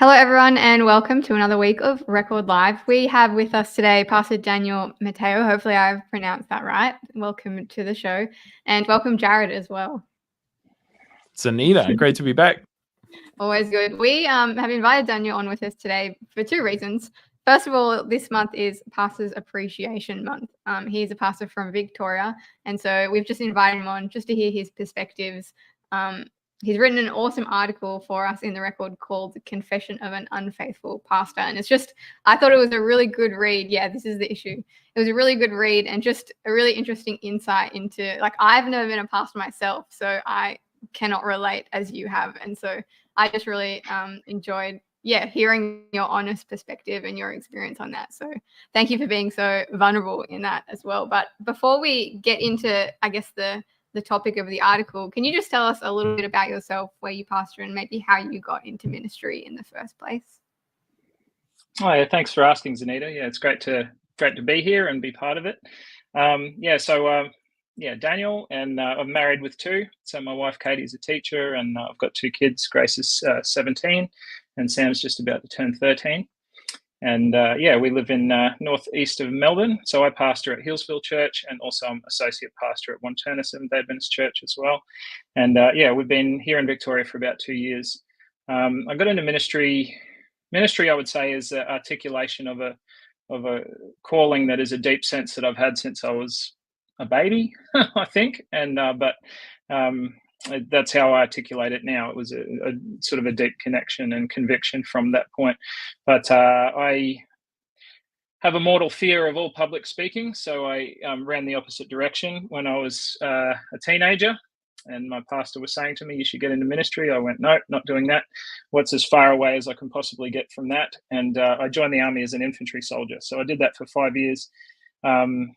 Hello, everyone, and welcome to another week of Record Live. We have with us today Pastor Daniel Mateo. Hopefully I've pronounced that right. Welcome to the show, and welcome Jared as well. It's Anita. Great to be back. Always good. We have invited Daniel on with us today for two reasons. First of all, this month is Pastor's Appreciation Month. He's a pastor from Victoria, and so we've just invited him on just to hear his perspectives. He's written an awesome article for us in the Record called Confession of an Unfaithful Pastor. And I thought it was a really good read. Yeah, this is the issue. It was a really good read and just a really interesting insight into, I've never been a pastor myself, so I cannot relate as you have. And so I just really enjoyed, hearing your honest perspective and your experience on that. So thank you for being so vulnerable in that as well. But before we get into, I guess, the topic of the article, can you just tell us a little bit about yourself, where you pastor, and maybe how you got into ministry in the first place? Oh, yeah, thanks for asking, Zanita. Yeah, it's great to be here and be part of it. Daniel, and I'm married with two. So my wife Katie is a teacher, and I've got two kids. Grace is 17, and Sam's just about to turn 13. And we live in northeast of Melbourne. So I pastor at Hillsville Church, and also I'm associate pastor at Wanturna Seventh-day Adventist Church as well. And we've been here in Victoria for about 2 years. I got into ministry. Ministry, I would say, is an articulation of a calling that is a deep sense that I've had since I was a baby, I think. And that's how I articulate it now. It was a sort of a deep connection and conviction from that point. But I have a mortal fear of all public speaking. So I ran the opposite direction when I was a teenager. And my pastor was saying to me, you should get into ministry. I went, no, not doing that. What's as far away as I can possibly get from that? And I joined the army as an infantry soldier. So I did that for 5 years, during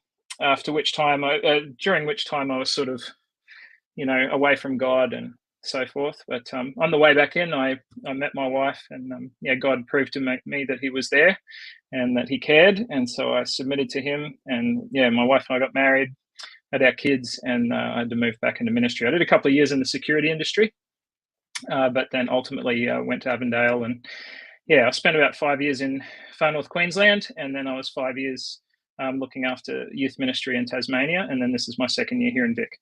which time I was sort of, away from God and so forth. But on the way back in, I met my wife, and God proved to me that he was there and that he cared. And so I submitted to him, and my wife and I got married, had our kids, and I had to move back into ministry. I did a couple of years in the security industry, but then ultimately went to Avondale, and I spent about 5 years in Far North Queensland, and then I was 5 years looking after youth ministry in Tasmania, and then this is my second year here in Vic.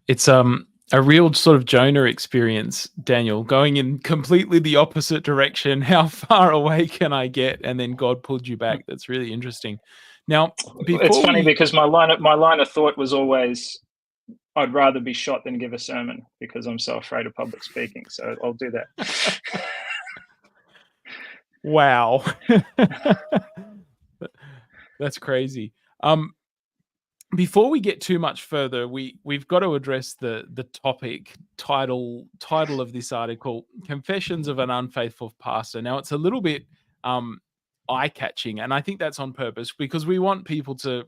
It's a real sort of Jonah experience, Daniel, going in completely the opposite direction. How far away can I get? And then God pulled you back. That's really interesting. Now, it's funny because my line of thought was always, I'd rather be shot than give a sermon, because I'm so afraid of public speaking. So I'll do that. Wow. That's crazy. Before we get too much further, we've got to address the title of this article, Confessions of an Unfaithful Pastor. Now, it's a little bit eye-catching, and I think that's on purpose, because we want people to,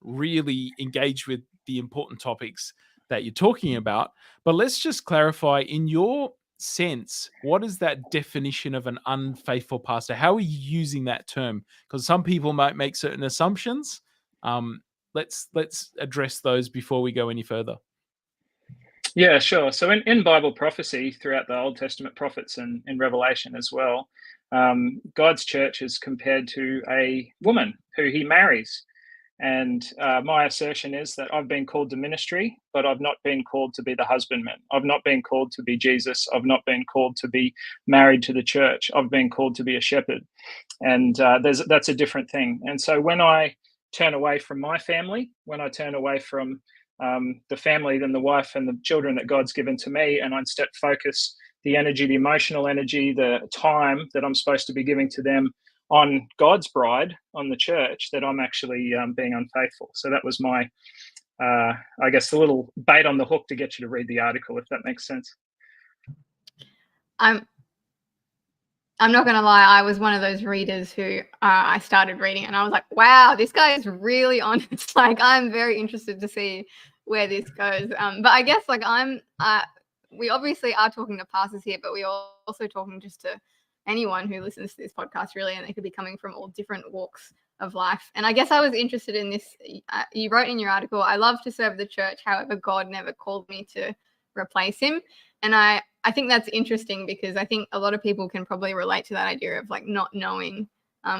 really engage with the important topics that you're talking about. But let's just clarify, in your sense, what is that definition of an unfaithful pastor? How are you using that term? Because some people might make certain assumptions. Let's address those before we go any further. Yeah, sure. So in Bible prophecy, throughout the Old Testament prophets and in Revelation as well, God's church is compared to a woman who he marries. And my assertion is that I've been called to ministry, but I've not been called to be the husbandman. I've not been called to be Jesus. I've not been called to be married to the church. I've been called to be a shepherd. And that's a different thing. And so when I turn away from my family, when I turn away from the family, then the wife and the children that God's given to me, and I instead focus the energy, the emotional energy, the time that I'm supposed to be giving to them on God's bride, on the church, that I'm actually being unfaithful. So that was my, I guess, the little bait on the hook to get you to read the article, if that makes sense. I'm not going to lie, I was one of those readers who I started reading and I was like, wow, this guy is really honest. I'm very interested to see where this goes. But I guess we obviously are talking to pastors here, but we're also talking just to anyone who listens to this podcast, really, and they could be coming from all different walks of life. And I guess I was interested in this. You wrote in your article, I love to serve the church. However, God never called me to replace him. And I think that's interesting, because I think a lot of people can probably relate to that idea of like not knowing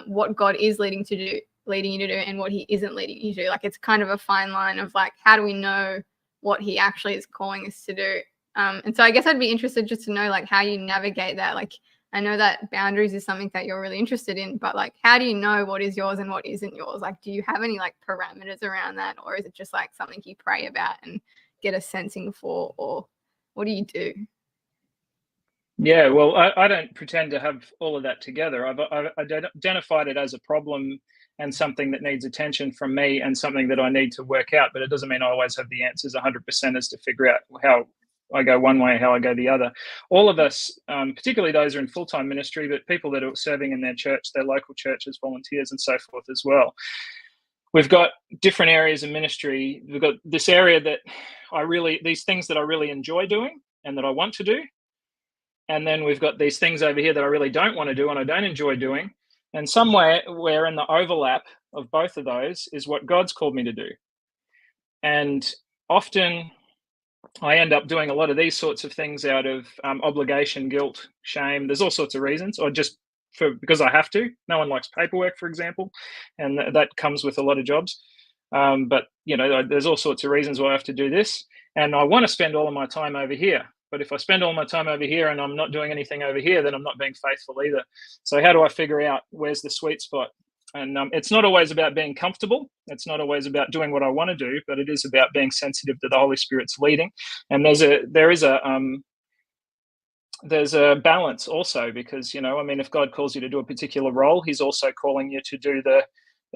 what God is leading you to do and what he isn't leading you to do. Like, it's kind of a fine line of like, how do we know what he actually is calling us to do? And so I guess I'd be interested just to know like how you navigate that. Like, I know that boundaries is something that you're really interested in, but like, how do you know what is yours and what isn't yours? Like, do you have any like parameters around that, or is it just like something you pray about and get a sensing for, or what do you do? Yeah, well, I don't pretend to have all of that together. I've identified it as a problem and something that needs attention from me and something that I need to work out, but it doesn't mean I always have the answers 100% as to figure out how I go one way, how I go the other. All of us, particularly those who are in full-time ministry, but people that are serving in their church, their local churches, volunteers and so forth as well. We've got different areas of ministry. We've got this area that these things that I really enjoy doing and that I want to do. And then we've got these things over here that I really don't want to do and I don't enjoy doing. And somewhere where in the overlap of both of those is what God's called me to do. And often I end up doing a lot of these sorts of things out of obligation, guilt, shame. There's all sorts of reasons, or just because I have to. No one likes paperwork, for example, and that comes with a lot of jobs. But there's all sorts of reasons why I have to do this, and I want to spend all of my time over here. But if I spend all my time over here and I'm not doing anything over here, then I'm not being faithful either. So how do I figure out where's the sweet spot? And it's not always about being comfortable. It's not always about doing what I want to do, but it is about being sensitive to the Holy Spirit's leading. And there is a balance also, because, if God calls you to do a particular role, he's also calling you to do the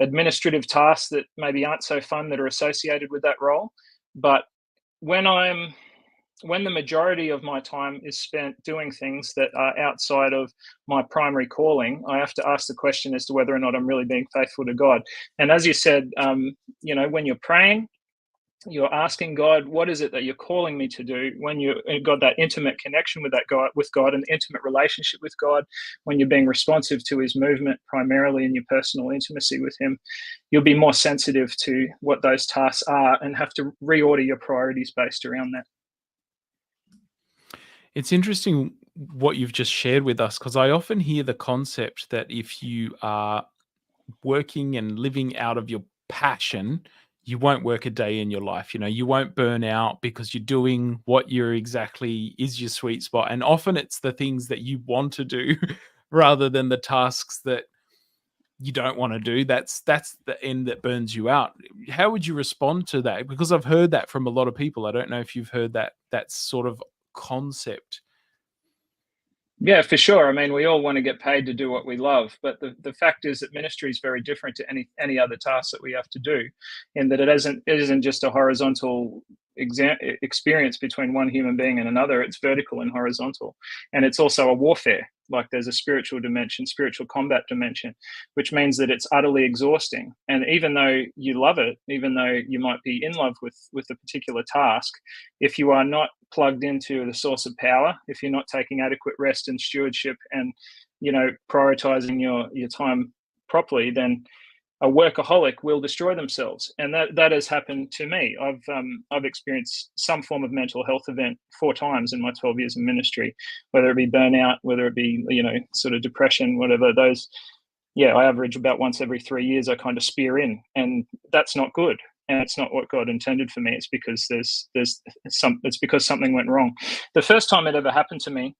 administrative tasks that maybe aren't so fun that are associated with that role. But when the majority of my time is spent doing things that are outside of my primary calling, I have to ask the question as to whether or not I'm really being faithful to God. And as you said, when you're praying, you're asking God, what is it that you're calling me to do? When you've got that intimate connection with God, an intimate relationship with God, when you're being responsive to his movement, primarily in your personal intimacy with him, you'll be more sensitive to what those tasks are and have to reorder your priorities based around that. It's interesting what you've just shared with us, because I often hear the concept that if you are working and living out of your passion, you won't work a day in your life. You won't burn out because you're doing what is your sweet spot. And often it's the things that you want to do rather than the tasks that you don't want to do. That's the end that burns you out. How would you respond to that? Because I've heard that from a lot of people. I don't know if you've heard that sort of concept. Yeah, for sure. I mean, we all want to get paid to do what we love, but the fact is that ministry is very different to any other task that we have to do, in that it isn't just a horizontal experience between one human being and another. It's vertical and horizontal, and it's also a warfare. Like, there's a spiritual dimension, spiritual combat dimension, which means that it's utterly exhausting. And even though you love it, even though you might be in love with a particular task, if you are not plugged into the source of power, if you're not taking adequate rest and stewardship and, prioritizing your time properly, then a workaholic will destroy themselves. And that has happened to me. I've experienced some form of mental health event 4 times in my 12 years in ministry, whether it be burnout, whether it be, sort of depression, whatever those. Yeah, I average about once every 3 years, I kind of spear in, and that's not good. And it's not what God intended for me. It's because it's because something went wrong. The first time it ever happened to me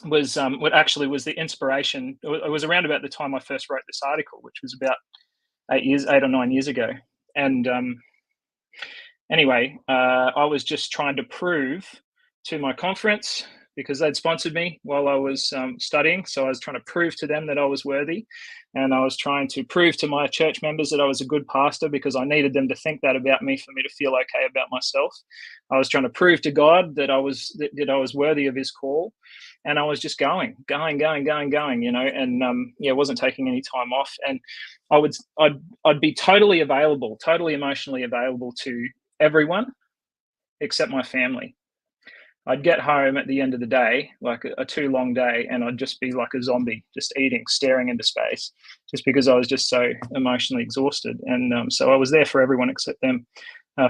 was what actually was the inspiration. It was around about the time I first wrote this article, which was about 8 or 9 years ago. And anyway, I was just trying to prove to my conference, because they'd sponsored me while I was studying. So I was trying to prove to them that I was worthy. And I was trying to prove to my church members that I was a good pastor, because I needed them to think that about me for me to feel okay about myself. I was trying to prove to God that I was worthy of his call. And I was just going, and wasn't taking any time off. And I'd be totally available, totally emotionally available to everyone except my family. I'd get home at the end of the day, like a too long day, and I'd just be like a zombie, just eating, staring into space, just because I was just so emotionally exhausted. And so I was there for everyone except them.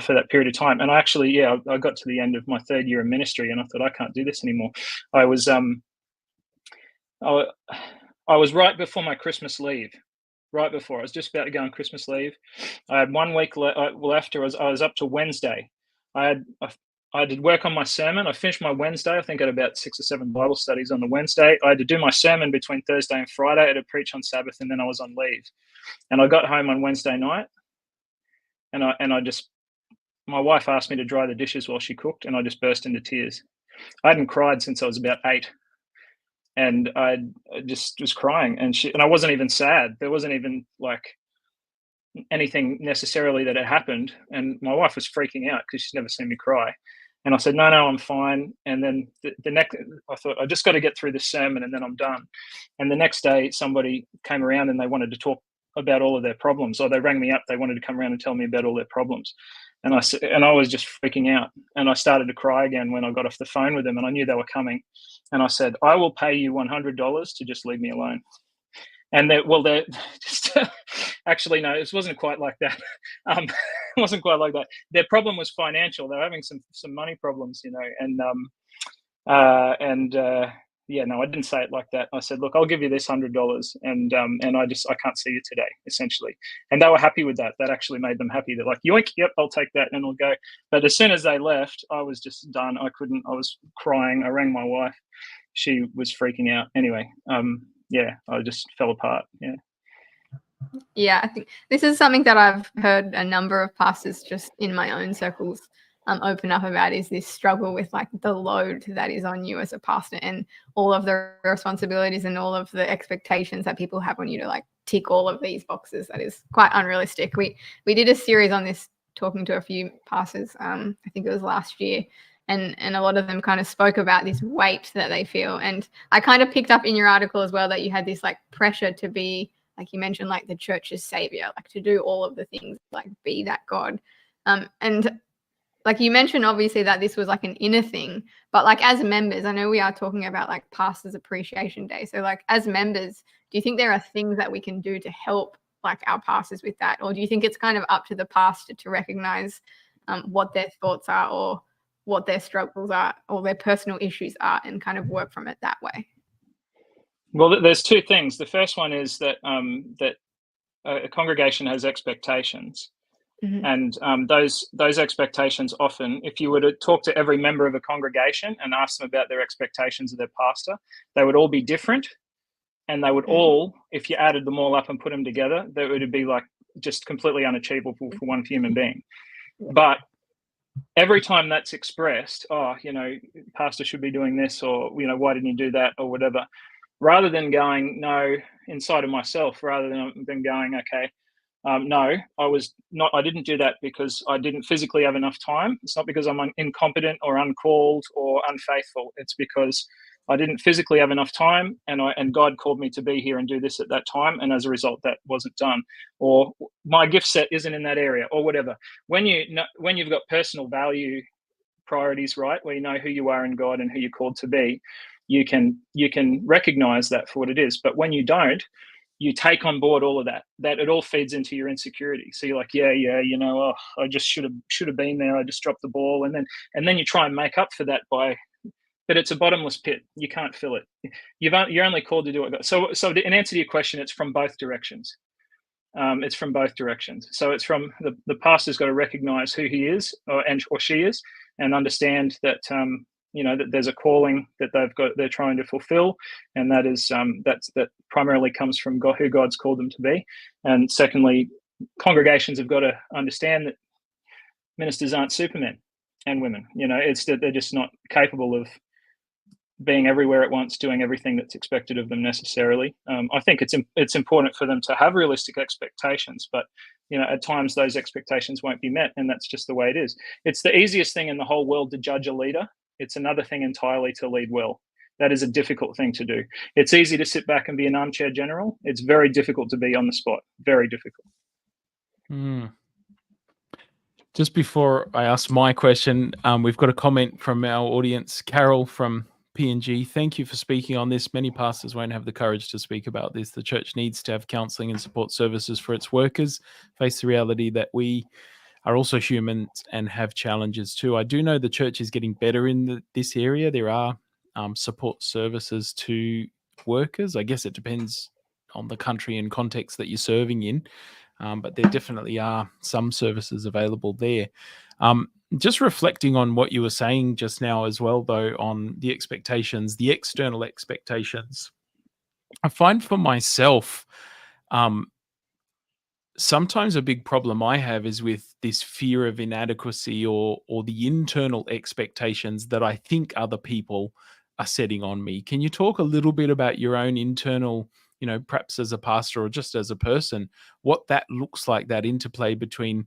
for that period of time. And I actually, I got to the end of my 3rd year in ministry, and I thought, I can't do this anymore. I was right before my Christmas leave. Right before I was just about to go on Christmas leave. I had 1 week left. I was up to Wednesday. I did work on my sermon. I finished my Wednesday. I think I had about 6 or 7 Bible studies on the Wednesday. I had to do my sermon between Thursday and Friday. I had to preach on Sabbath, and then I was on leave. And I got home on Wednesday night, and my wife asked me to dry the dishes while she cooked, and I just burst into tears. I hadn't cried since I was about 8. And I just was crying, and I wasn't even sad. There wasn't even like anything necessarily that had happened. And my wife was freaking out because she's never seen me cry. And I said, no, I'm fine. And then the next, I thought, I just got to get through this sermon and then I'm done. And the next day, somebody came around and they wanted to talk about all of their problems, or they rang me up. They wanted to come around and tell me about all their problems. And I was just freaking out, and I started to cry again when I got off the phone with them, and I knew they were coming. And I said, I will pay you $100 to just leave me alone. And they're just actually, no, it wasn't quite like that. It wasn't quite like that. Their problem was financial. They were having some money problems, no, I didn't say it like that. I said, look, I'll give you this $100, and I can't see you today, essentially. And they were happy with that. That actually made them happy. They're like, yoink, yep, I'll take that, and I'll go. But as soon as they left, I was just done. I was crying. I rang my wife. She was freaking out. Anyway, I just fell apart. Yeah. Yeah, I think this is something that I've heard a number of pastors just in my own circles open up about, is this struggle with like the load that is on you as a pastor, and all of the responsibilities and all of the expectations that people have on you to like tick all of these boxes. That is quite unrealistic. We did a series on this, talking to a few pastors, I think it was last year, and a lot of them kind of spoke about this weight that they feel. And I kind of picked up in your article as well that you had this like pressure to be, like you mentioned, like the church's savior, like to do all of the things, like be that God. And like you mentioned, obviously, that this was like an inner thing, but like as members, I know we are talking about like Pastors Appreciation Day. So like as members, do you think there are things that we can do to help like our pastors with that? Or do you think it's kind of up to the pastor to recognize what their thoughts are, or what their struggles are, or their personal issues are, and kind of work from it that way? Well, there's 2 things. The first one is that a congregation has expectations. Mm-hmm. And those expectations, often, if you were to talk to every member of a congregation and ask them about their expectations of their pastor, they would all be different, and they would all, if you added them all up and put them together, they would be like just completely unachievable for one human being. But every time that's expressed, pastor should be doing this, or why didn't you do that, or whatever, rather than going, no, inside of myself, rather than going, okay, no, I didn't do that because I didn't physically have enough time. It's not because I'm incompetent or uncalled or unfaithful. It's because I didn't physically have enough time, and God called me to be here and do this at that time, and as a result, that wasn't done. Or my gift set isn't in that area, or whatever. When you've got personal value priorities, right, where you know who you are in God and who you're called to be, you can recognize that for what it is. But when you don't, you take on board all of that it all feeds into your insecurity. So you're like, I just should have been there. I just dropped the ball. And then you try and make up for that but it's a bottomless pit. You can't fill it. You're only called to do it. So in answer to your question, it's from both directions. It's from both directions. So it's from the pastor's got to recognize who he is or she is, and understand that, that there's a calling that they're trying to fulfill, and that is that primarily comes from God, who God's called them to be. And secondly, congregations have got to understand that ministers aren't supermen and women. It's that they're just not capable of being everywhere at once, doing everything that's expected of them necessarily. I think it's important for them to have realistic expectations, but at times those expectations won't be met, and that's just the way it is. It's the easiest thing in the whole world to judge a leader. It's another thing entirely to lead well. That is a difficult thing to do. It's easy to sit back and be an armchair general. It's very difficult to be on the spot. Very difficult. Just before I ask my question, we've got a comment from our audience. Carol from PNG, thank you for speaking on this. Many pastors won't have the courage to speak about this. The church needs to have counselling and support services for its workers. Face the reality that we are also humans and have challenges too. I do know the church is getting better in this area. There are support services to workers. I guess it depends on the country and context that you're serving in, but there definitely are some services available there. Just reflecting on what you were saying just now as well, though, on the expectations, the external expectations, I find for myself, sometimes a big problem I have is with this fear of inadequacy or the internal expectations that I think other people are setting on me. Can you talk a little bit about your own internal, perhaps as a pastor or just as a person, what that looks like, that interplay between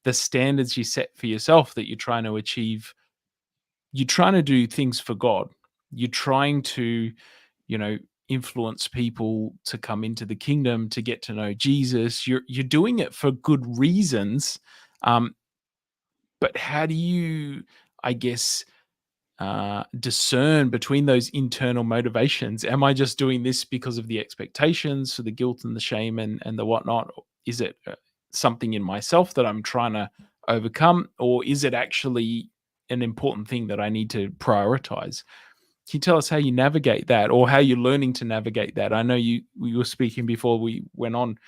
the standards you set for yourself that you're trying to achieve? You're trying to do things for God. You're trying to, influence people to come into the kingdom, to get to know Jesus. You're doing it for good reasons. But how do you, I guess, discern between those internal motivations? Am I just doing this because of the expectations, for the guilt and the shame and the whatnot? Is it something in myself that I'm trying to overcome, or is it actually an important thing that I need to prioritize? Can you tell us how you navigate that, or how you're learning to navigate that? I know we were speaking before we went on.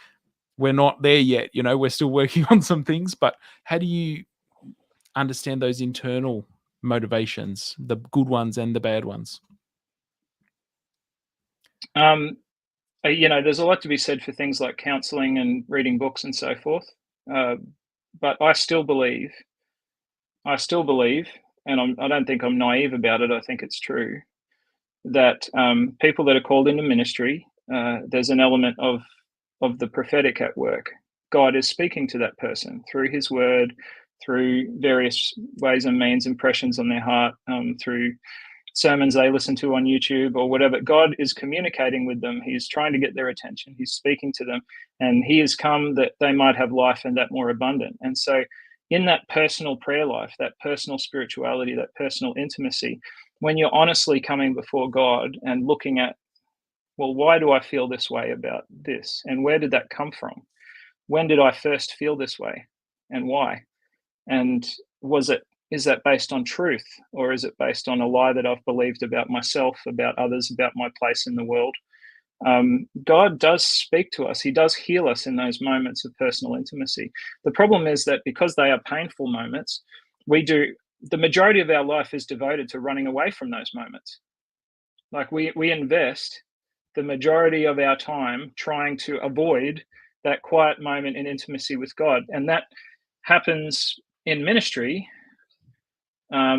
We're not there yet, we're still working on some things, but how do you understand those internal motivations, the good ones and the bad ones? There's a lot to be said for things like counseling and reading books and so forth. But I still believe, and I don't think I'm naive about it. I think it's true that people that are called into ministry, there's an element of the prophetic at work. God is speaking to that person through his word, through various ways and means, impressions on their heart, through sermons they listen to on YouTube or whatever. God is communicating with them. He's trying to get their attention. He's speaking to them, and he has come that they might have life and that more abundant. And so in that personal prayer life, that personal spirituality, that personal intimacy, when you're honestly coming before God and looking at, well, why do I feel this way about this? And where did that come from? When did I first feel this way and why? And is that based on truth, or is it based on a lie that I've believed about myself, about others, about my place in the world? God does speak to us. He does heal us in those moments of personal intimacy. The problem is that because they are painful moments, the majority of our life is devoted to running away from those moments. Like we invest the majority of our time trying to avoid that quiet moment in intimacy with God. And that happens in ministry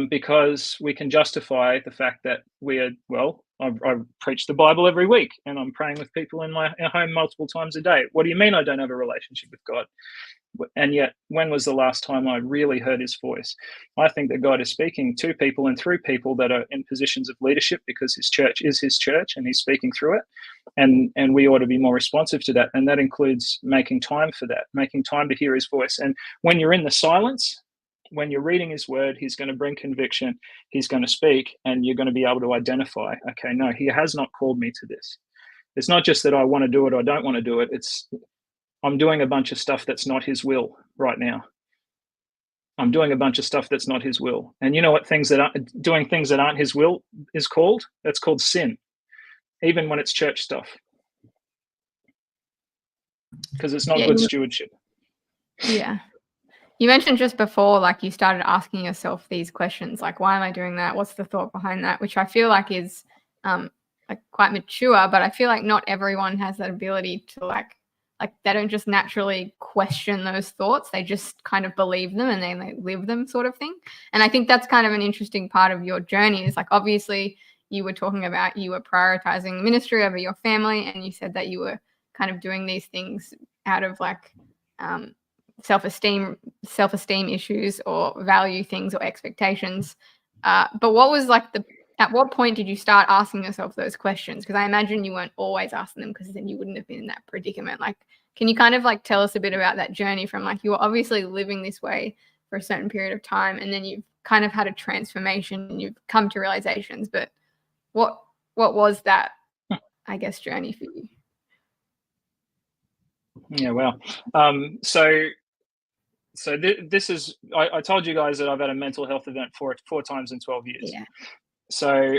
because we can justify the fact that I preach the Bible every week and I'm praying with people in my home multiple times a day. What do you mean I don't have a relationship with God? And yet, when was the last time I really heard his voice? I think that God is speaking to people and through people that are in positions of leadership, because his church is his church and he's speaking through it. And we ought to be more responsive to that. And that includes making time for that, making time to hear his voice. And when you're in the silence, when you're reading his word, he's going to bring conviction, he's going to speak, and you're going to be able to identify, okay, no, he has not called me to this. It's not just that I want to do it or don't want to do it. It's I'm doing a bunch of stuff that's not his will right now. I'm doing a bunch of stuff that's not his will. And you know what doing things that aren't his will is called? That's called sin, even when it's church stuff. Because it's not good stewardship. Yeah. You mentioned just before, like you started asking yourself these questions, like, why am I doing that? What's the thought behind that? Which I feel like is like quite mature, but I feel like not everyone has that ability to like they don't just naturally question those thoughts. They just kind of believe them and then they live them, sort of thing. And I think that's kind of an interesting part of your journey is like, obviously you were talking about you were prioritizing ministry over your family, and you said that you were kind of doing these things out of like self-esteem issues or value things or expectations. But what was like at what point did you start asking yourself those questions? Because I imagine you weren't always asking them, because then you wouldn't have been in that predicament. Like, can you kind of like tell us a bit about that journey from like you were obviously living this way for a certain period of time, and then you've kind of had a transformation and you've come to realizations, but what was that, I guess, journey for you? Yeah, well, so So this is, I told you guys that I've had a mental health event four times in 12 years. Yeah. So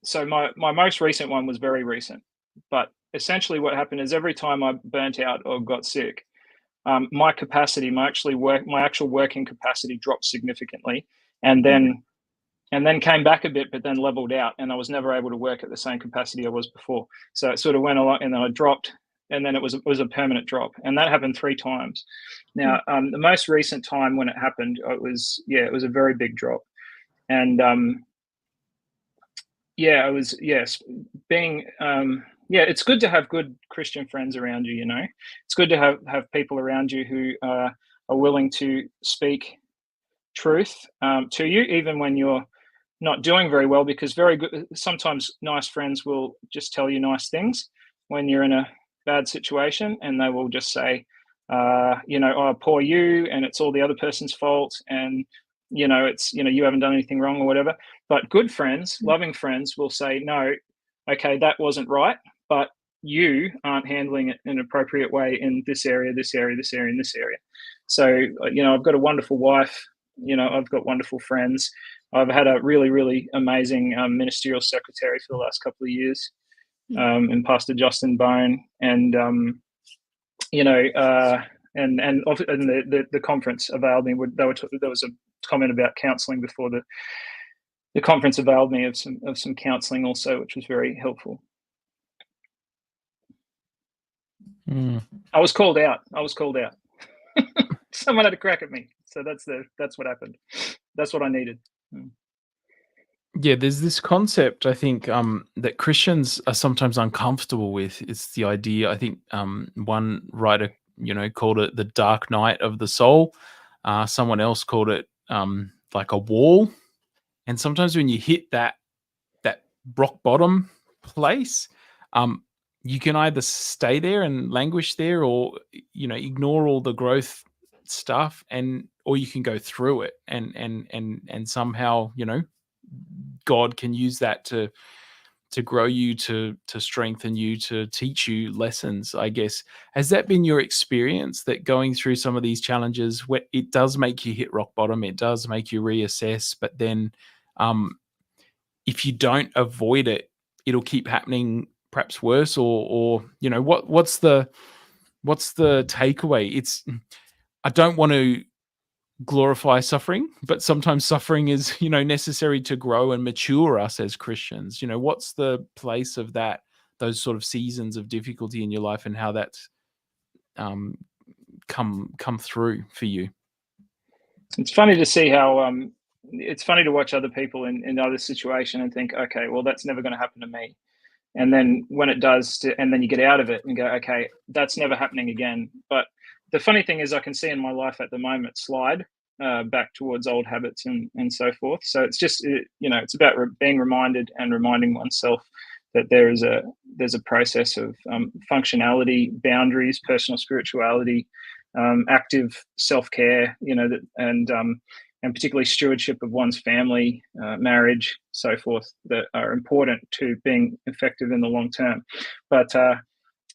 so my most recent one was very recent, but essentially what happened is every time I burnt out or got sick, my capacity, my actual working capacity dropped significantly, and then came back a bit, but then leveled out, and I was never able to work at the same capacity I was before. So it sort of went along, and then I dropped, and then it was a permanent drop, and that happened 3 times. Now, the most recent time when it happened, it was a very big drop, and it's good to have good Christian friends around you. You know, it's good to have people around you who are willing to speak truth to you, even when you're not doing very well, because sometimes nice friends will just tell you nice things when you're in a bad situation, and they will just say, oh, poor you, and it's all the other person's fault, and it's you haven't done anything wrong or whatever. But good friends, loving friends, will say, no, okay, that wasn't right, but you aren't handling it in an appropriate way in this area, this area, this area, and this area. So I've got a wonderful wife. I've got wonderful friends. I've had a really, really amazing ministerial secretary for the last couple of years, and Pastor Justin Bone, and the conference availed me. There was a comment about counselling before the conference availed me of some counselling also, which was very helpful. I was called out. Someone had a crack at me. So that's what happened. That's what I needed. Yeah, there's this concept, I think, that Christians are sometimes uncomfortable with. It's the idea, I think, one writer, called it the dark night of the soul. Someone else called it like a wall. And sometimes when you hit that rock bottom place, you can either stay there and languish there, or ignore all the growth stuff, or you can go through it, and somehow God can use that to grow you, to strengthen you, to teach you lessons, I guess. Has that been your experience, that going through some of these challenges, it does make you hit rock bottom, it does make you reassess, but then if you don't avoid it, it'll keep happening, perhaps worse, or what's the takeaway? I don't want to glorify suffering, but sometimes suffering is necessary to grow and mature us as Christians. What's the place of those sort of seasons of difficulty in your life, and how that's come through for you? It's funny to see how it's funny to watch other people in other situation and think, okay, well, that's never going to happen to me. And then when it does, and then you get out of it and go, okay, that's never happening again. But the funny thing is, I can see in my life at the moment slide back towards old habits and so forth. So it's just, it's about being reminded and reminding oneself that there's a process of functionality, boundaries, personal spirituality, active self-care, and particularly stewardship of one's family, marriage, so forth, that are important to being effective in the long term. But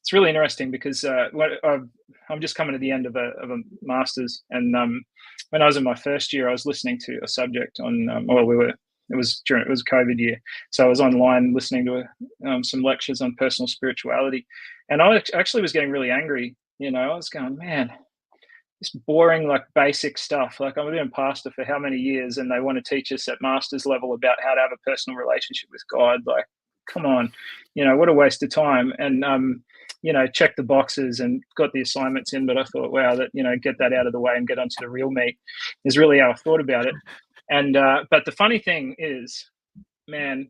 it's really interesting because I'm just coming to the end of a master's, and when I was in my first year, I was listening to a subject on. It was a COVID year, so I was online listening to some lectures on personal spirituality, and I actually was getting really angry. I was going, man, this boring, like, basic stuff. Like, I've been a pastor for how many years, and they want to teach us at master's level about how to have a personal relationship with God. Like, come on, what a waste of time. And check the boxes and got the assignments in, but I thought, wow, that get that out of the way and get onto the real meat is really how I thought about it. And but the funny thing is, man,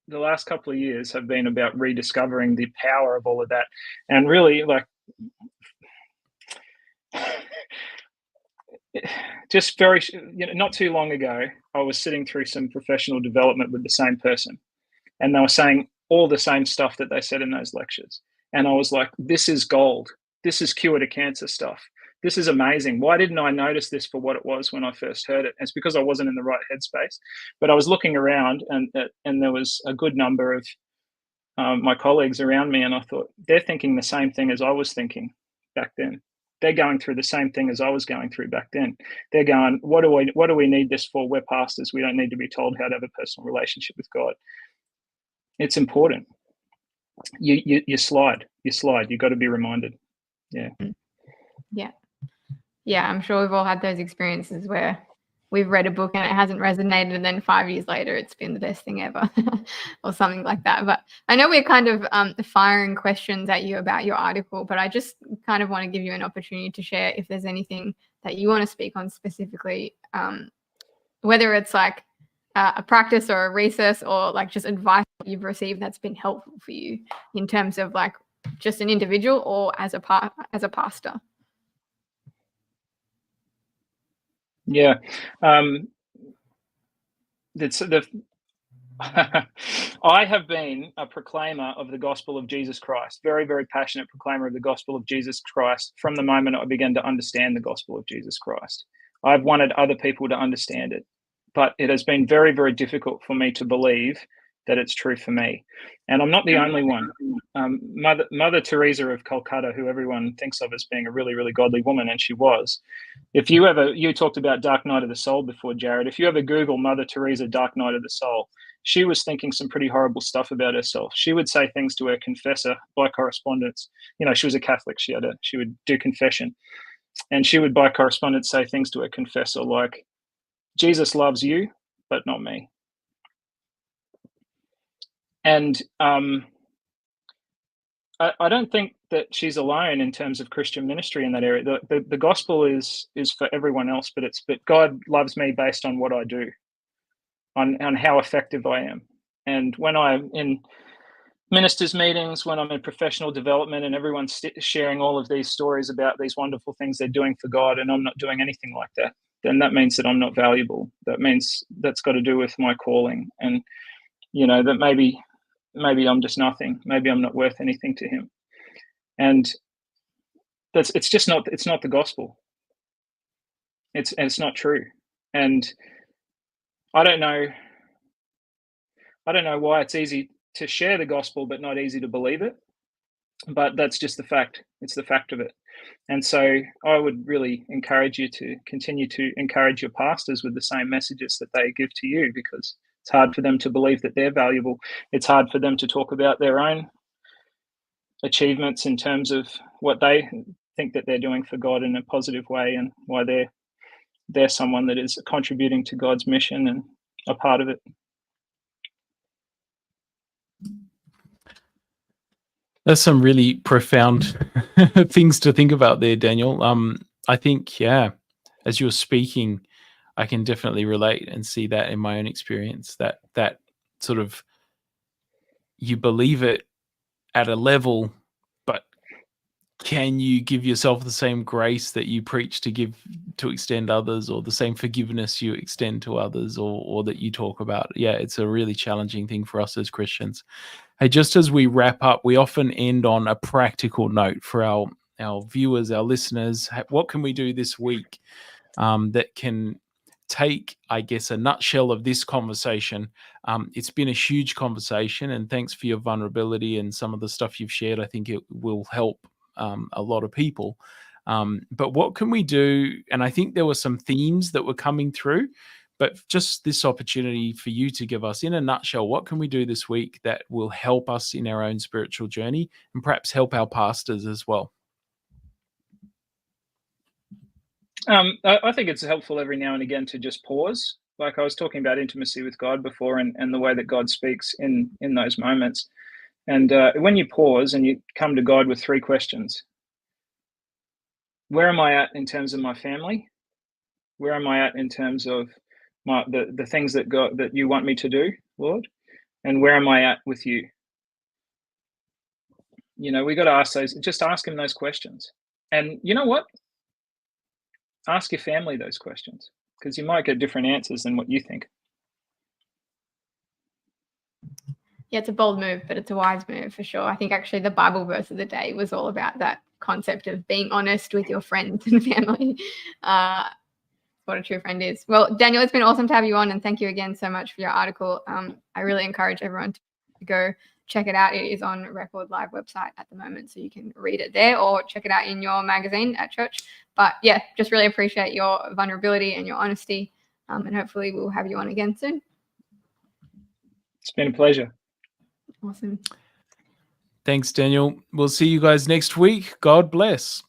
the last couple of years have been about rediscovering the power of all of that, and really, like, just very, not too long ago, I was sitting through some professional development with the same person, and they were saying all the same stuff that they said in those lectures. And I was like, this is gold. This is cure to cancer stuff. This is amazing. Why didn't I notice this for what it was when I first heard it? It's because I wasn't in the right headspace. But I was looking around, and there was a good number of my colleagues around me, and I thought, they're thinking the same thing as I was thinking back then. They're going through the same thing as I was going through back then. They're going, what do we need this for? We're pastors. We don't need to be told how to have a personal relationship with God. It's important. You slide. You've got to be reminded. Yeah. Yeah, I'm sure we've all had those experiences where we've read a book and it hasn't resonated, and then 5 years later it's been the best thing ever or something like that. But I know we're kind of firing questions at you about your article, but I just kind of want to give you an opportunity to share if there's anything that you want to speak on specifically, whether it's like a practice or a resource or like just advice that you've received that's been helpful for you in terms of like just an individual or as a pastor. Yeah. I have been a proclaimer of the gospel of Jesus Christ, very, very passionate proclaimer of the gospel of Jesus Christ from the moment I began to understand the gospel of Jesus Christ. I've wanted other people to understand it, but it has been very, very difficult for me to believe that it's true for me. And I'm not the only one. Mother Teresa of Calcutta, who everyone thinks of as being a really, really godly woman, and she was. If you talked about Dark Night of the Soul before, Jared. If you ever Google Mother Teresa Dark Night of the Soul, she was thinking some pretty horrible stuff about herself. She would say things to her confessor by correspondence. She was a Catholic. She would do confession, and she would by correspondence say things to her confessor like, "Jesus loves you, but not me." And I don't think that she's alone in terms of Christian ministry in that area. The gospel is for everyone else, but God loves me based on what I do, on how effective I am. And when I'm in ministers' meetings, when I'm in professional development, and everyone's sharing all of these stories about these wonderful things they're doing for God, and I'm not doing anything like that, then that means that I'm not valuable. That means that's got to do with my calling, and that maybe I'm just nothing. Maybe I'm not worth anything to Him. And it's not the gospel. It's not true. And I don't know why it's easy to share the gospel but not easy to believe it. But that's just the fact. It's the fact of it. And so I would really encourage you to continue to encourage your pastors with the same messages that they give to you, because it's hard for them to believe that they're valuable. It's hard for them to talk about their own achievements in terms of what they think that they're doing for God in a positive way, and why they're someone that is contributing to God's mission and a part of it. That's some really profound things to think about there, Daniel. I think, as you're speaking, I can definitely relate and see that in my own experience, that sort of, you believe it at a level, but can you give yourself the same grace that you preach to extend others, or the same forgiveness you extend to others, or that you talk about? Yeah, it's a really challenging thing for us as Christians. Hey, just as we wrap up, we often end on a practical note for our viewers, our listeners. What can we do this week that can take, I guess, a nutshell of this conversation? It's been a huge conversation, and thanks for your vulnerability and some of the stuff you've shared. I think it will help a lot of people. But what can we do? And I think there were some themes that were coming through, but just this opportunity for you to give us, in a nutshell, what can we do this week that will help us in our own spiritual journey, and perhaps help our pastors as well? I think it's helpful every now and again to just pause. Like I was talking about intimacy with God before, and the way that God speaks in those moments. And when you pause and you come to God with 3 questions: where am I at in terms of my family? Where am I at in terms of the things that you want me to do, Lord? And where am I at with you? We got to ask Him those questions. And you know what? Ask your family those questions, because you might get different answers than what you think. Yeah, it's a bold move, but it's a wise move for sure. I think actually the Bible verse of the day was all about that concept of being honest with your friends and family. What a true friend is. Well, Daniel, it's been awesome to have you on, and thank you again so much for your article. I really encourage everyone to go check it out. It is on Record Live website at the moment, so you can read it there or check it out in your magazine at church. But yeah, just really appreciate your vulnerability and your honesty, and hopefully we'll have you on again soon. It's been a pleasure. Awesome. Thanks, Daniel. We'll see you guys next week. God bless.